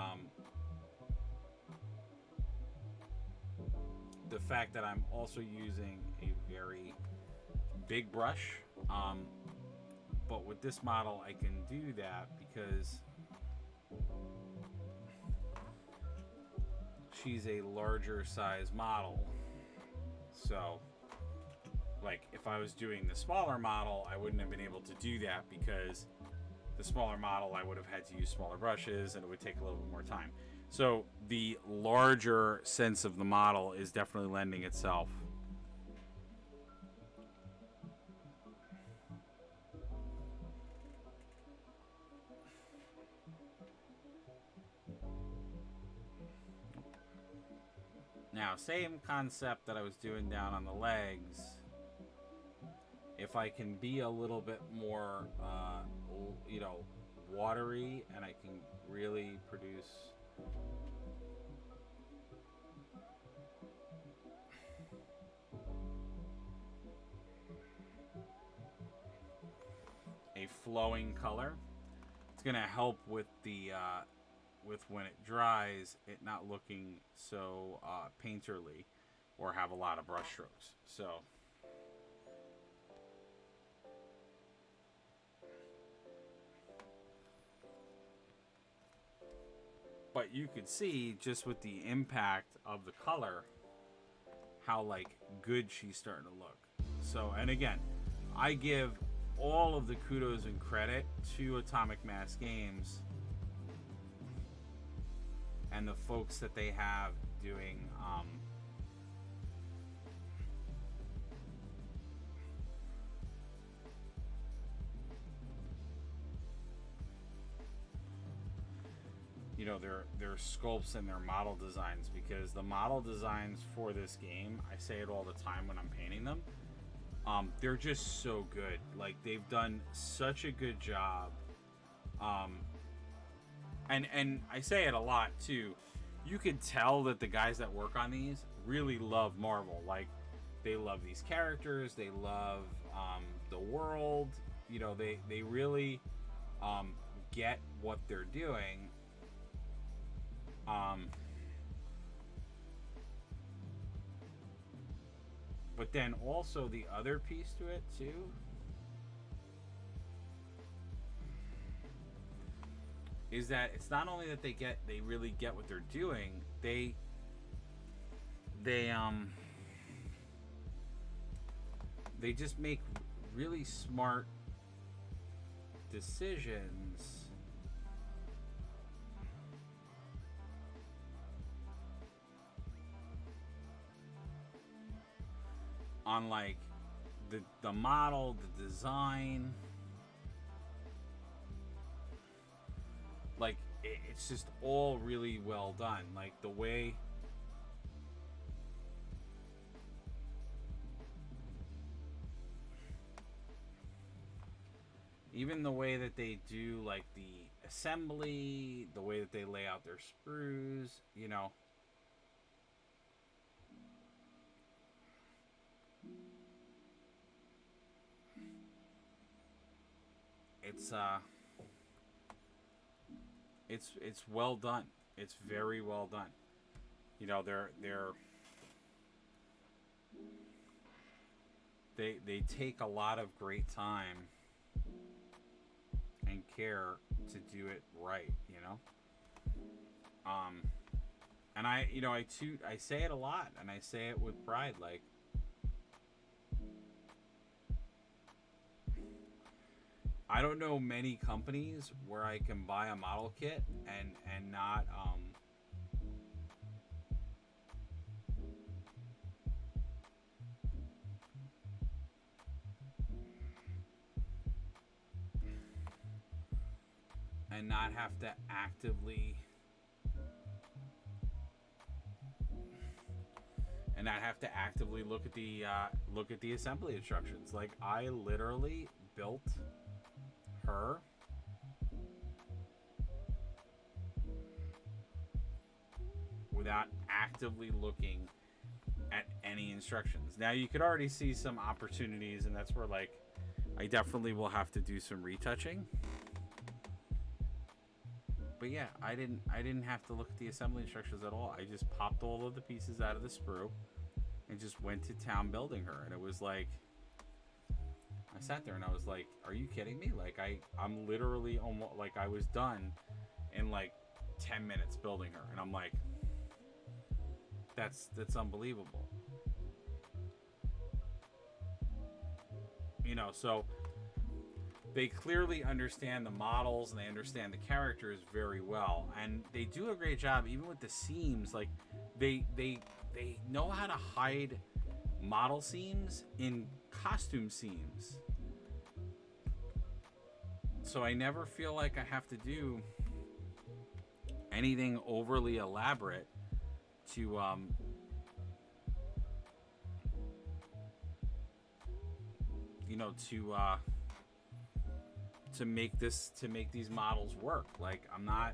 the fact that I'm also using a very big brush. But with this model, I can do that because she's a larger size model. So, like, if I was doing the smaller model, I wouldn't have been able to do that, because the smaller model, I would have had to use smaller brushes and it would take a little bit more time. So the larger sense of the model is definitely lending itself. Now, same concept that I was doing down on the legs. If I can be a little bit more, watery, and I can really produce a flowing color, it's gonna help with the with when it dries, it not looking so painterly or have a lot of brush strokes. So but you could see just with the impact of the color how like good she's starting to look. So, and again, I give all of the kudos and credit to Atomic Mass Games and the folks that they have doing their sculpts and their model designs, because the model designs for this game, I say it all the time when I'm painting them, they're just so good. Like, they've done such a good job. And I say it a lot too. You could tell that the guys that work on these really love Marvel. Like, they love these characters, they love the world. They really get what they're doing. But then also the other piece to it too is that it's not only that they really get what they're doing, they just make really smart decisions on, like, the model, the design. Like, it's just all really well done. Like, the way even the way that they do, like, the assembly, the way that they lay out their sprues, it's well done. It's very well done. They take a lot of great time and care to do it right. And I say it a lot, and I say it with pride. Like, I don't know many companies where I can buy a model kit and not have to actively look at the assembly instructions. Like, I literally built her without actively looking at any instructions. Now you could already see some opportunities, and that's where like I definitely will have to do some retouching. But yeah, I didn't have to look at the assembly instructions at all. I just popped all of the pieces out of the sprue and just went to town building her. And it was like, I sat there and I was like, are you kidding me? Like I'm literally almost like I was done in like 10 minutes building her. And I'm like, that's unbelievable. You know, so they clearly understand the models and they understand the characters very well, and they do a great job even with the seams. Like they know how to hide model seams in costume seams, so I never feel like I have to do anything overly elaborate to you know, to make these models work. Like I'm not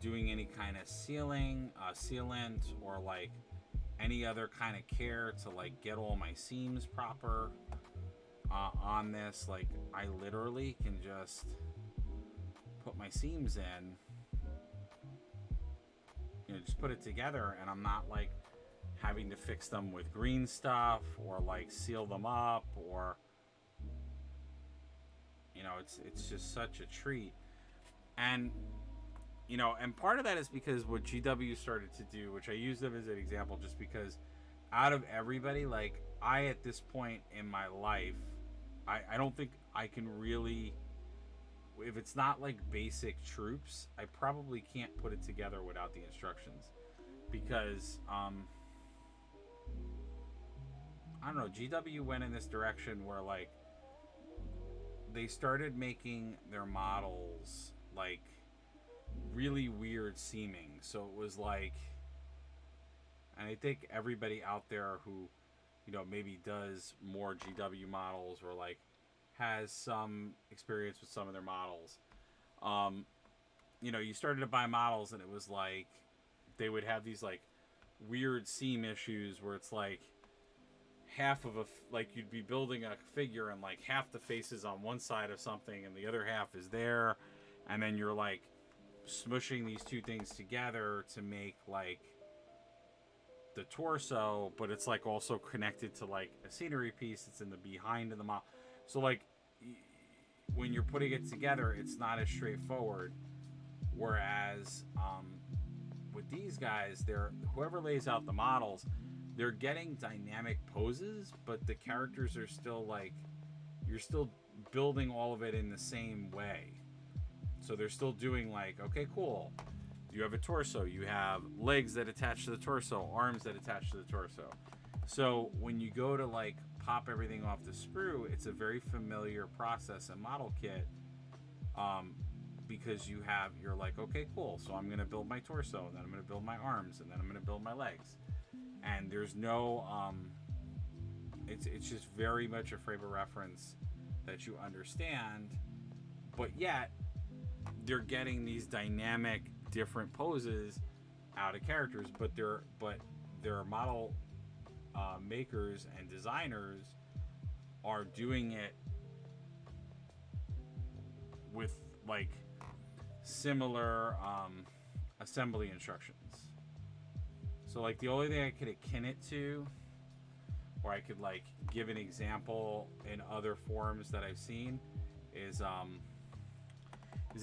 doing any kind of sealant or like any other kind of care to like get all my seams proper on this. Like I literally can just put my seams in, you know, just put it together, and I'm not like having to fix them with green stuff or like seal them up, or you know, it's just such a treat. And you know, and part of that is because what GW started to do, which I use them as an example just because out of everybody, like I at this point in my life, I don't think I can really, if it's not like basic troops, I probably can't put it together without the instructions, because I don't know, GW went in this direction where like they started making their models like really weird seeming. So it was like, and I think everybody out there who, you know, maybe does more GW models or like has some experience with some of their models, you know, you started to buy models and it was like they would have these like weird seam issues where it's like half of like you'd be building a figure and like half the face is on one side of something and the other half is there, and then you're like smushing these two things together to make like the torso, but it's like also connected to like a scenery piece that's in the behind of the model. So like when you're putting it together, it's not as straightforward. Whereas with these guys, they're whoever lays out the models, they're getting dynamic poses, but the characters are still like, you're still building all of it in the same way. So they're still doing like, okay, cool. You have a torso, you have legs that attach to the torso, arms that attach to the torso. So when you go to like pop everything off the sprue, it's a very familiar process in model kit, because you're like, okay, cool. So I'm gonna build my torso, and then I'm gonna build my arms, and then I'm gonna build my legs. And there's no, it's just very much a frame of reference that you understand, but yet they're getting these dynamic different poses out of characters, but their model makers and designers are doing it with like similar assembly instructions. So like the only thing I could akin it to, or I could like give an example in other forums that I've seen, is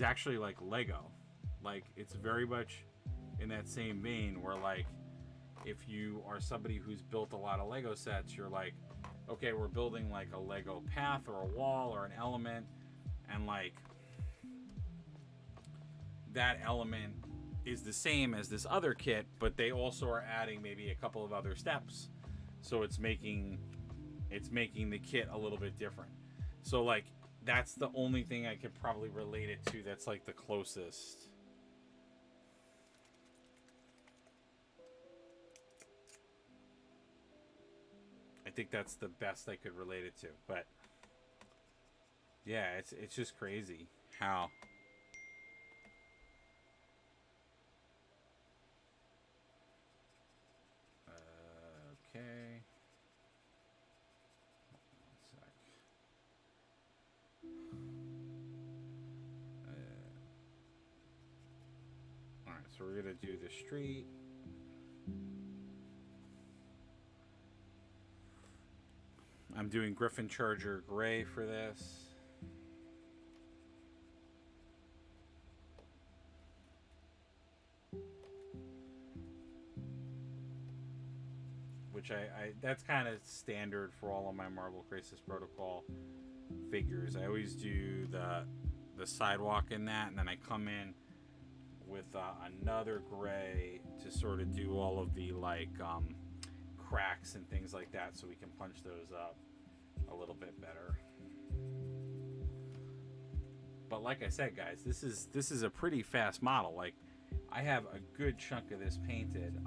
actually like Lego. Like it's very much in that same vein where like if you are somebody who's built a lot of Lego sets, you're like, okay, we're building like a Lego path or a wall or an element, and like that element is the same as this other kit, but they also are adding maybe a couple of other steps, so it's making the kit a little bit different. So like that's the only thing I could probably relate it to that's like the closest. I think that's the best I could relate it to. But Yeah, it's just crazy how. Okay. One sec. All right, so we're gonna do the street. I'm doing Griffin Charger Gray for this. Which I that's kind of standard for all of my Marvel Crisis Protocol figures. I always do the sidewalk in that, and then I come in with another gray to sort of do all of the cracks and things like that, so we can punch those up a little bit better. But like I said, guys, this is a pretty fast model. Like, I have a good chunk of this painted.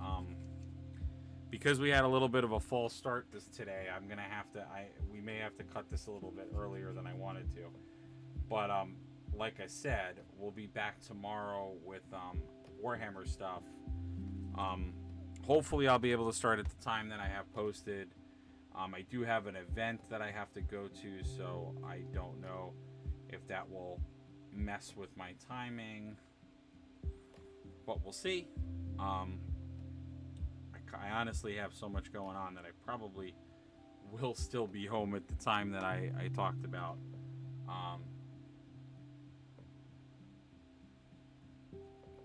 Because we had a little bit of a false start today, I'm gonna have to. We may have to cut this a little bit earlier than I wanted to. But like I said, we'll be back tomorrow with Warhammer stuff. Hopefully, I'll be able to start at the time that I have posted. I do have an event that I have to go to, so I don't know if that will mess with my timing. But we'll see. I honestly have so much going on that I probably will still be home at the time that I talked about.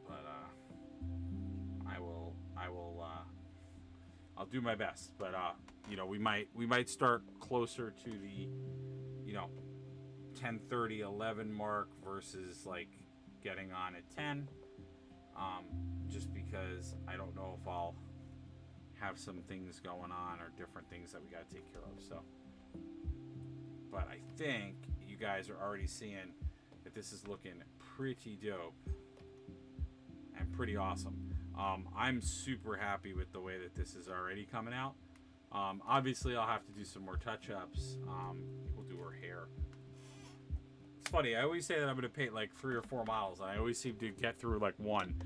But I'll do my best. But we might start closer to the 10:30, 11 mark versus like getting on at 10. Just because I don't know if I'll have some things going on or different things that we got to take care of. So, but I think you guys are already seeing that this is looking pretty dope and pretty awesome. I'm super happy with the way that this is already coming out. Obviously, I'll have to do some more touch-ups. We'll do her hair. It's funny. I always say that I'm going to paint like 3 or 4 models, and I always seem to get through like one.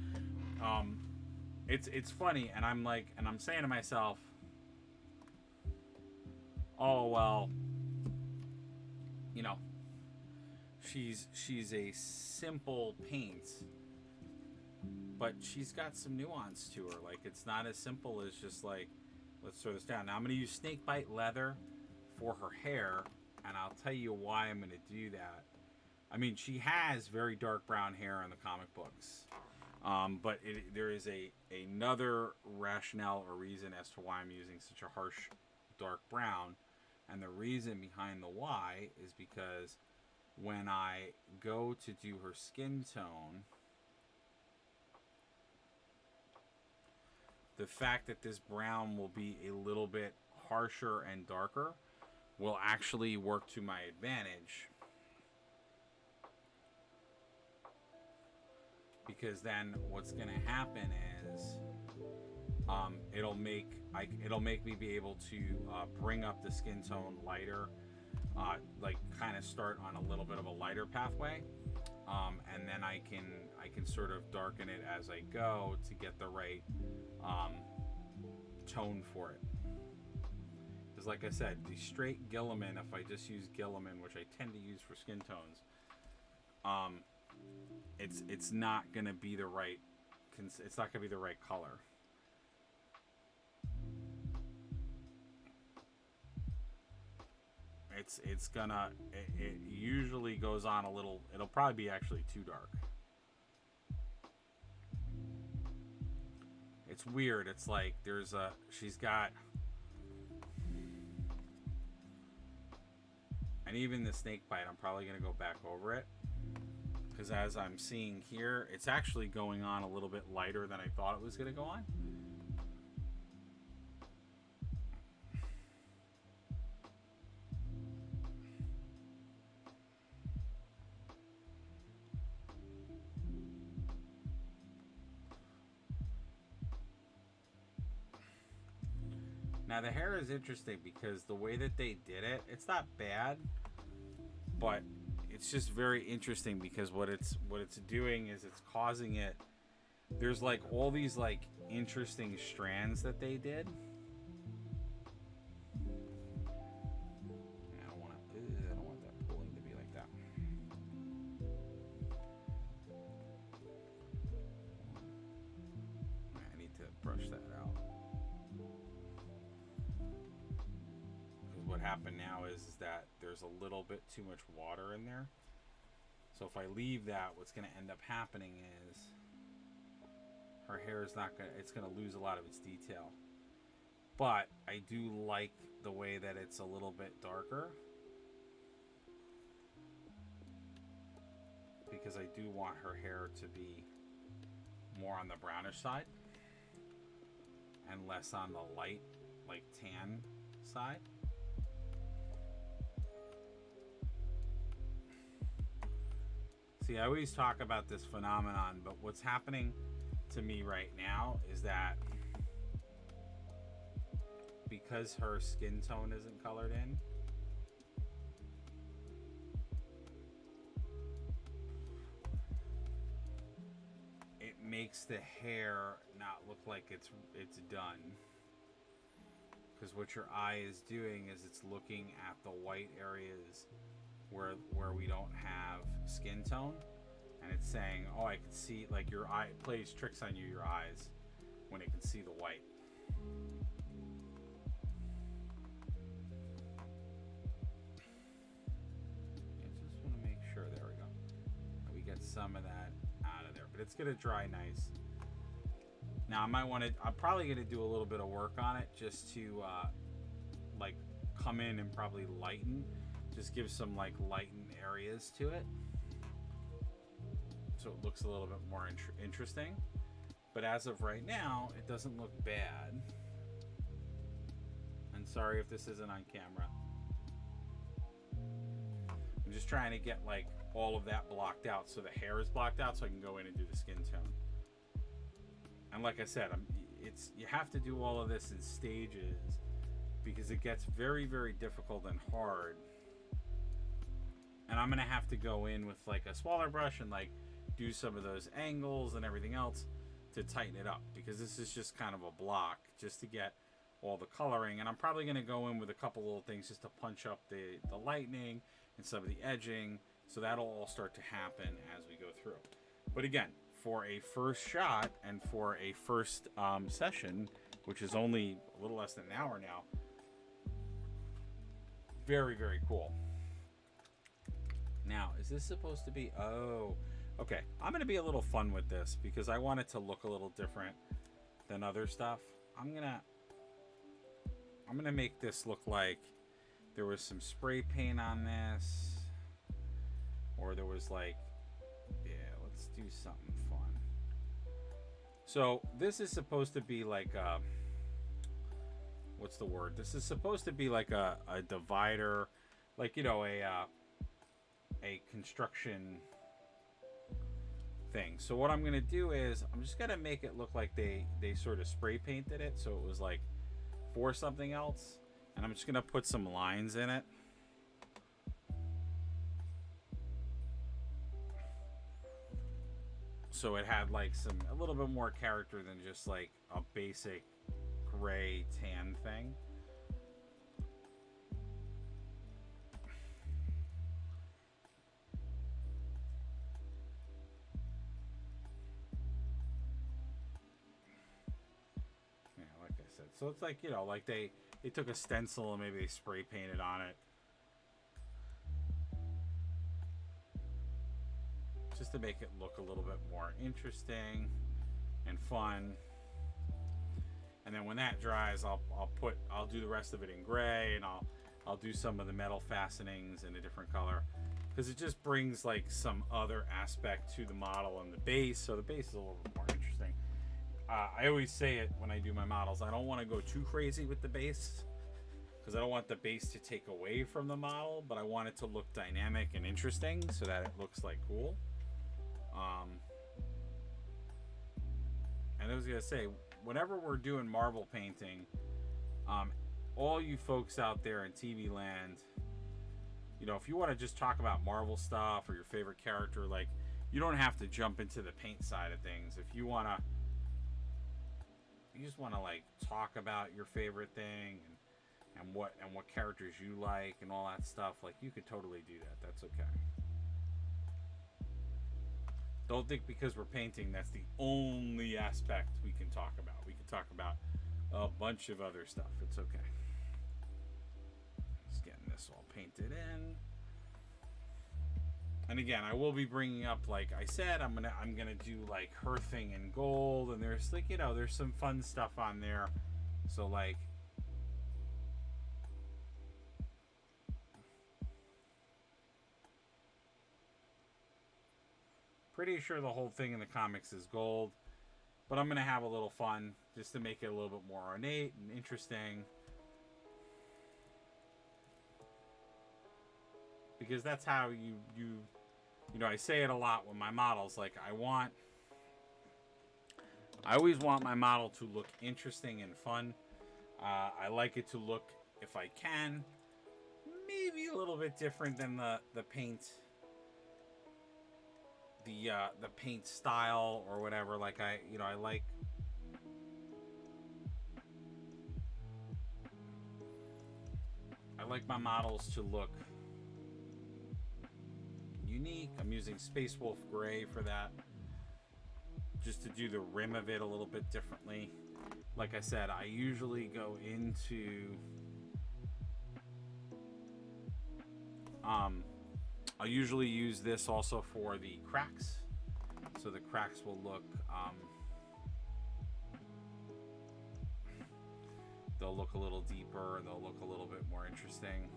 It's funny, and I'm saying to myself, oh well, she's a simple paint, but she's got some nuance to her. Like, it's not as simple as just like, let's throw this down. Now I'm going to use snakebite leather for her hair, and I'll tell you why I'm going to do that. I mean, she has very dark brown hair in the comic books. But there is another rationale or reason as to why I'm using such a harsh dark brown. And the reason behind the why is because when I go to do her skin tone, the fact that this brown will be a little bit harsher and darker will actually work to my advantage. Because then what's going to happen is it'll make me be able to bring up the skin tone lighter, like kind of start on a little bit of a lighter pathway, and then I can sort of darken it as I go to get the right tone for it. Because like I said, the straight Guilliman, if I just use Guilliman, which I tend to use for skin tones, it's not gonna be the right color. It usually goes on a little. It'll probably be actually too dark. It's weird. It's like she's got, and even the snake bite, I'm probably gonna go back over it. Because as I'm seeing here, it's actually going on a little bit lighter than I thought it was going to go on. Now the hair is interesting because the way that they did it, it's not bad, but it's just very interesting because what it's doing is it's causing it. There's like all these like interesting strands that they did. I don't want that pulling to be like that. I need to brush that out. Because what happened now is that there's a little bit too much water in there. So if I leave that, what's going to end up happening is her hair is not going to, it's going to lose a lot of its detail. But I do like the way that it's a little bit darker. Because I do want her hair to be more on the brownish side. And less on the light, like tan side. See, I always talk about this phenomenon, but what's happening to me right now is that because her skin tone isn't colored in, it makes the hair not look like it's done. Because what your eye is doing is it's looking at the white areas where we don't have skin tone, and it's saying, oh, I can see, like, your eye plays tricks on your eyes when it can see the white. I just want to make sure, there we go, that we get some of that out of there, but it's gonna dry nice. Now I'm probably gonna do a little bit of work on it just to like come in and probably lighten. Just give some like lightened areas to it, so it looks a little bit more interesting. But as of right now, it doesn't look bad. And sorry if this isn't on camera. I'm just trying to get like all of that blocked out, so the hair is blocked out, so I can go in and do the skin tone. And like I said, you have to do all of this in stages because it gets very, very difficult and hard. And I'm gonna have to go in with like a smaller brush and like do some of those angles and everything else to tighten it up, because this is just kind of a block just to get all the coloring. And I'm probably gonna go in with a couple little things just to punch up the lightning and some of the edging, so that'll all start to happen as we go through. But again, for a first shot and for a first session, which is only a little less than an hour now, very, very cool. Now, is this supposed to be... Oh, okay. I'm going to be a little fun with this because I want it to look a little different than other stuff. I'm going to make this look like there was some spray paint on this. Or there was like... Yeah, let's do something fun. So, this is supposed to be like a... What's the word? This is supposed to be like a divider. Like, you know, a construction thing. So what I'm gonna do is I'm just gonna make it look like they sort of spray painted it, so it was like for something else, and I'm just gonna put some lines in it. So it had like a little bit more character than just like a basic gray tan thing. So it's like, you know, like they took a stencil and maybe they spray painted on it. Just to make it look a little bit more interesting and fun. And then when that dries, I'll do the rest of it in gray, and I'll do some of the metal fastenings in a different color, because it just brings like some other aspect to the model and the base. So the base is a little bit more interesting. I always say it when I do my models, I don't want to go too crazy with the base, because I don't want the base to take away from the model, but I want it to look dynamic and interesting so that it looks like cool. And I was gonna say, whenever we're doing marble painting, all you folks out there in TV land, if you want to just talk about Marvel stuff or your favorite character, like, you don't have to jump into the paint side of things. If you just want to like talk about your favorite thing and what characters you like and all that stuff, like, you could totally do that. That's okay. Don't think because we're painting that's the only aspect we can talk about. We can talk about a bunch of other stuff. It's okay. Just getting this all painted in. And again, I will be bringing up, like I said, I'm gonna do like her thing in gold, and there's like, there's some fun stuff on there. So like, pretty sure the whole thing in the comics is gold, but I'm gonna have a little fun just to make it a little bit more ornate and interesting, because that's how I say it a lot with my models. Like, I always want my model to look interesting and fun. I like it to look, if I can, maybe a little bit different than the paint, the paint style or whatever. Like, I like my models to look unique. I'm using Space Wolf Gray for that, just to do the rim of it a little bit differently. Like I said, I usually go into I'll usually use this also for the cracks, so the cracks will look they'll look a little deeper and they'll look a little bit more interesting.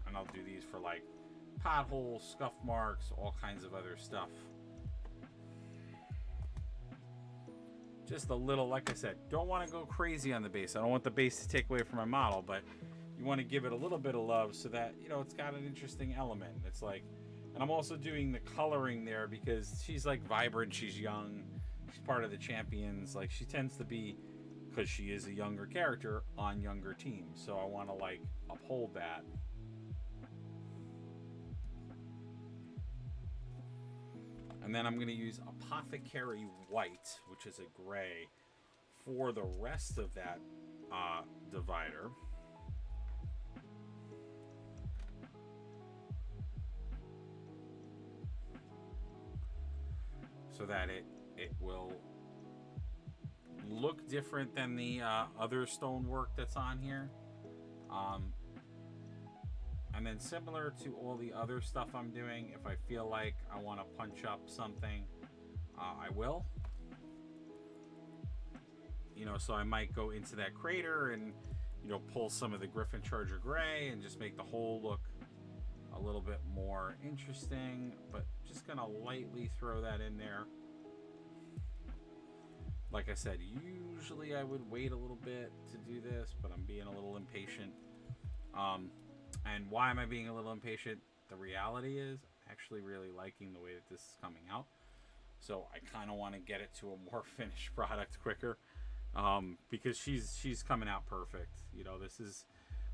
And I'll do these for like potholes, scuff marks, all kinds of other stuff. Just a little, like I said, don't want to go crazy on the base. I don't want the base to take away from my model, but you want to give it a little bit of love so that, it's got an interesting element. It's like, and I'm also doing the coloring there because she's like vibrant, she's young, she's part of the champions. Like, she tends to be, because she is a younger character, on younger teams. So I want to like uphold that. And then I'm going to use Apothecary White, which is a gray, for the rest of that divider. So that it will look different than the other stonework that's on here. And then similar to all the other stuff I'm doing, if I feel like I want to punch up something, I will. So I might go into that crater and, pull some of the Griffin Charger Gray and just make the whole look a little bit more interesting, but just gonna lightly throw that in there. Like I said, usually I would wait a little bit to do this, but I'm being a little impatient. And why am I being a little impatient? The reality is, I'm actually really liking the way that this is coming out. So I kind of want to get it to a more finished product quicker, because she's coming out perfect.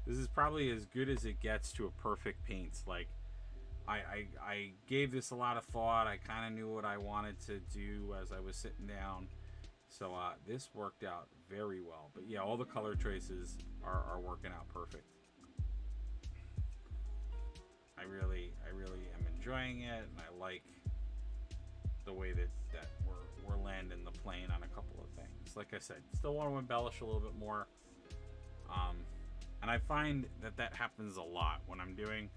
This is probably as good as it gets to a perfect paint. Like, I gave this a lot of thought. I kind of knew what I wanted to do as I was sitting down. So this worked out very well. But yeah, all the color choices are working out perfect. I really am enjoying it, and I like the way that we're landing the plane on a couple of things. Like I said, still want to embellish a little bit more. And I find that happens a lot when I'm doing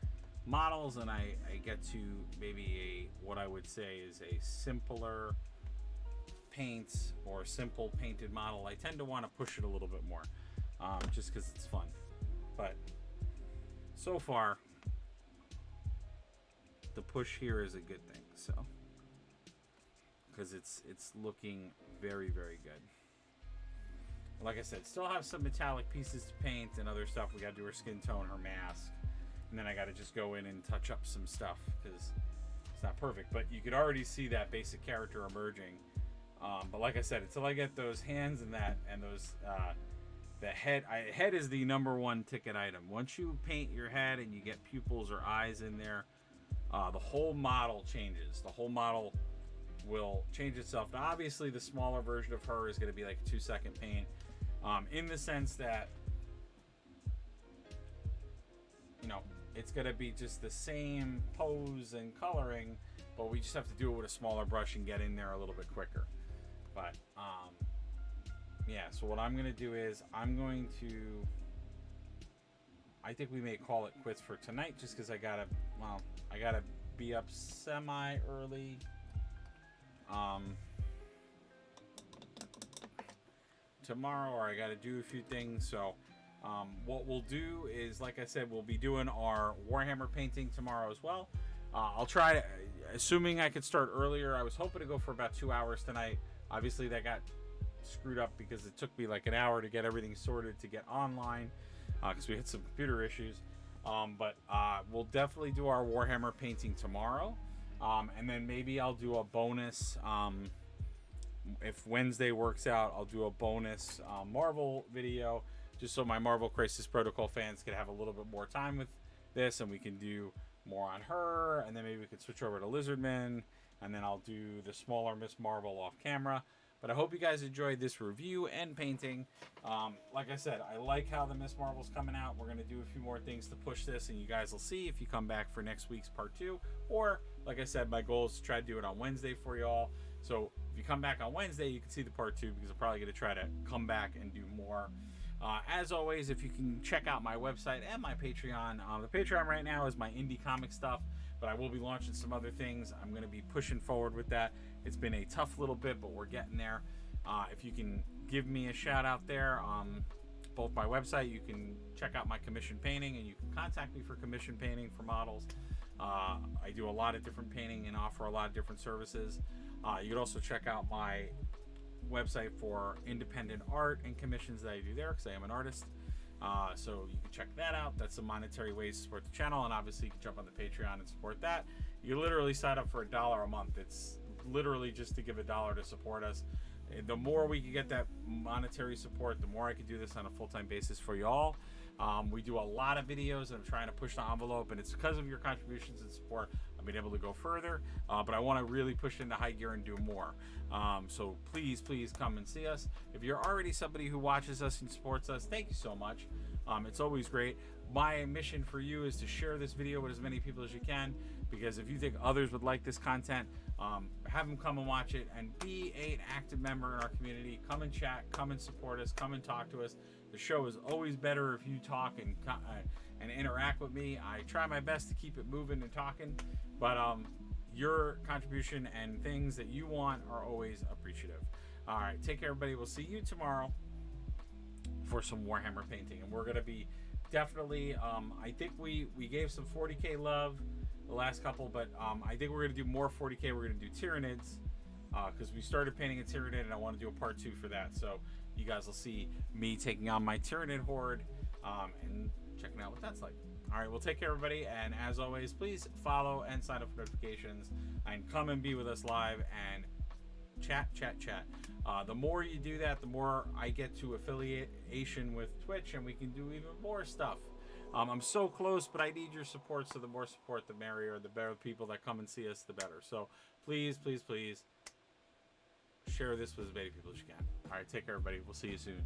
models, and I get to maybe what I would say is a simpler paint or simple painted model. I tend to want to push it a little bit more, just because it's fun. But so far, the push here is a good thing. So, because it's looking very, very good. Like I said, still have some metallic pieces to paint and other stuff. We got to do her skin tone, her mask, and then I got to just go in and touch up some stuff because it's not perfect. But you could already see that basic character emerging. But like I said, until I get those hands and those the head is the number one ticket item. Once you paint your head and you get pupils or eyes in there, the whole model changes. The whole model will change itself. Now, obviously, the smaller version of her is going to be like a 2-second paint, in the sense that, you know, it's going to be just the same pose and coloring, but we just have to do it with a smaller brush and get in there a little bit quicker. But yeah, so what I'm going to do is I think we may call it quits for tonight, just because I gotta be up semi early. Tomorrow, or I gotta do a few things. So what we'll do is, like I said, we'll be doing our Warhammer painting tomorrow as well. I'll try to, assuming I could start earlier. I was hoping to go for about 2 hours tonight. Obviously that got screwed up because it took me like an hour to get everything sorted to get online, because we had some computer issues. But we'll definitely do our Warhammer painting tomorrow, and then maybe I'll do a bonus, if Wednesday works out. I'll do a bonus Marvel video, just so my Marvel Crisis Protocol fans can have a little bit more time with this, and we can do more on her, and then maybe we could switch over to Lizardman, and then I'll do the smaller Miss Marvel off camera. But I hope you guys enjoyed this review and painting. Like I said, I like how the Miss Marvel's coming out. We're going to do a few more things to push this, and you guys will see if you come back for next week's part 2. Or, like I said, my goal is to try to do it on Wednesday for y'all. So if you come back on Wednesday, you can see the part 2, because I'm probably going to try to come back and do more. As always, if you can check out my website and my Patreon. The Patreon right now is my indie comic stuff, but I will be launching some other things. I'm going to be pushing forward with that. It's been a tough little bit, but we're getting there. If you can give me a shout out there, both my website, you can check out my commission painting, and you can contact me for commission painting for models. I do a lot of different painting and offer a lot of different services. You can also check out my website for independent art and commissions that I do there, because I am an artist. So you can check that out. That's some monetary ways to support the channel, and obviously you can jump on the Patreon and support that. You literally sign up for $1 a month. It's literally just to give $1 to support us. The more we can get that monetary support, the more I can do this on a full-time basis for y'all. We do a lot of videos, and I'm trying to push the envelope, and it's because of your contributions and support I've been able to go further, but I want to really push into high gear and do more. So please come and see us. If you're already somebody who watches us and supports us, thank you so much. It's always great. My mission for you is to share this video with as many people as you can, because if you think others would like this content, have them come and watch it, and be an active member in our community. Come and chat, come and support us, come and talk to us. The show is always better if you talk and interact with me. I try my best to keep it moving and talking, but your contribution and things that you want are always appreciative. All right, take care, everybody. We'll see you tomorrow for some Warhammer painting, and we're gonna be definitely, I think we gave some 40K love the last couple, but I think we're gonna do more 40K. We're gonna do Tyranids, because we started painting a Tyranid, and I want to do a part 2 for that. So you guys will see me taking on my Tyranid horde, and checking out what that's like. All right, well, take care, everybody, and as always, please follow and sign up for notifications, and come and be with us live and chat. The more you do that, the more I get to affiliation with Twitch, and we can do even more stuff. I'm so close, but I need your support, so the more support, the merrier. The better people that come and see us, the better. So please share this with as many people as you can. All right, take care, everybody. We'll see you soon.